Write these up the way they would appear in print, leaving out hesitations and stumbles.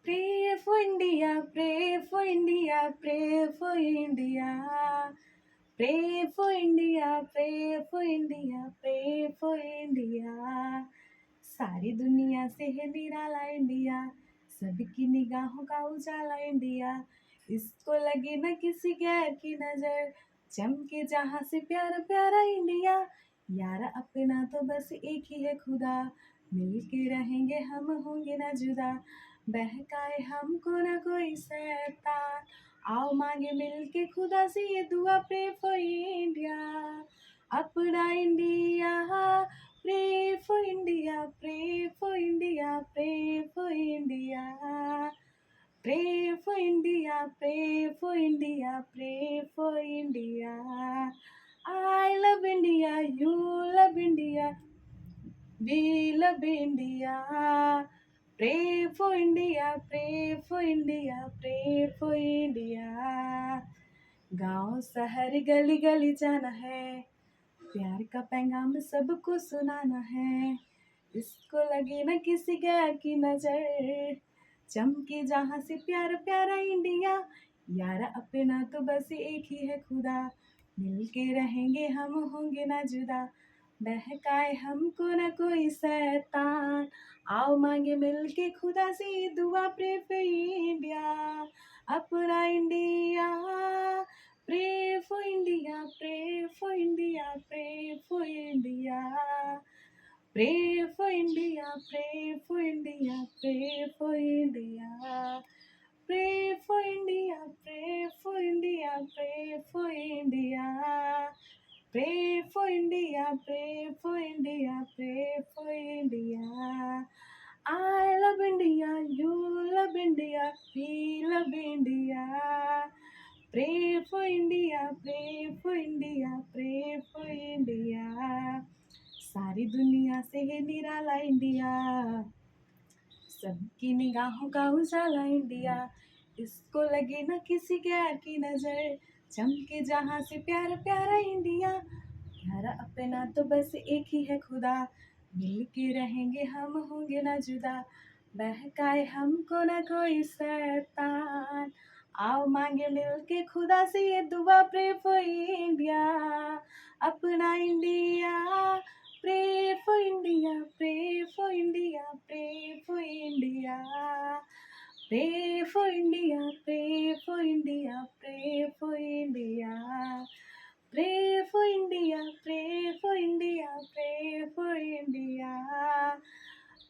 Pray for India, pray for India, pray for India. Pray for India, pray for India, pray for India. सारी दुनिया से है निराला India, सबकी निगाहों का उजाला इंडिया। इसको लगे न किसी गैर की नजर, चमके जहाँ से प्यारा प्यारा इंडिया। यार अपना तो बस एक ही है खुदा, मिलके रहेंगे हम होंगे ना जुदा। बहकाए हमको ना कोई शैतान, आओ मांगे मिलके खुदा से ये दुआ। प्रे फॉर इंडिया, अपना India. Pray for India, pray for India, pray for India. Pray for India, pray for India, pray for India. I love India, you love India, we love India. Pray for India, pray for India, pray for India. गांव शहर गली गली जाना है, प्यार का पैगाम सबको सुनाना है। इसको लगे न किसी गैर की नजर, चमके जहाँ से प्यारा प्यारा इंडिया। यार अपना तो बस एक ही है खुदा, मिलके रहेंगे हम होंगे ना जुदा। बहकाए हमको न कोई शैतान, आओ मांगे मिलके खुदा से ये दुआ। प्रे फॉर इंडिया, अपना India. Pray for India, pray for India, pray for India. Pray for India, pray for India, pray for India. Pray for India, pray for India, pray for India. Pray for India, pray for India, pray for India. I love India, you love India, we love India. Pray for India, pray for India, pray for India. सारी दुनिया से है निराला India, सबकी निगाहों का उजाला India. इसको लगे न किसी गैर की नजर, चमके जहाँ से प्यारा प्यारा इंडिया। यार अपना तो बस एक ही है खुदा, मिलके रहेंगे हम होंगे ना जुदा। बहकाए हमको ना कोई शैतान, आओ मांगे मिलके खुदा से ये दुआ। प्रे फॉर इंडिया, अपना India. Pray for India, pray for India, pray for India. Pray for India, pray for India, pray for India. Pray for India, pray for India, pray for India.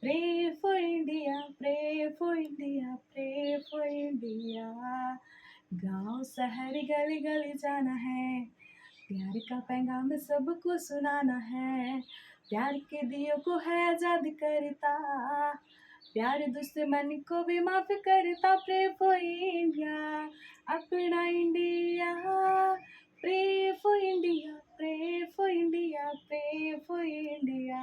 Pray for India, pray for India, pray for India. गांव शहर गली गली जाना है, प्यार का पैगाम सबको सुनाना है। प्यार के दियों को है आजाद करता, प्यार दुश्मन को भी माफ करता। प्रे फॉर इंडिया, अपना India. Pray for India, pray for India, pray for India.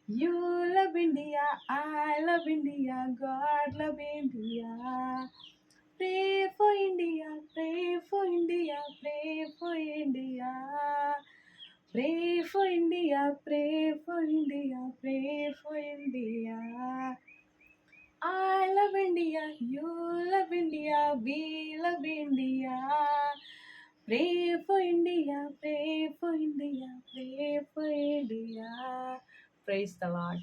You love India, I love India, God love India. Pray for India, pray for India, pray for India. Pray for India, pray for India, pray for India. I love India, you love India, we love India. Pray for India, pray for India, pray for India. Praise the Lord.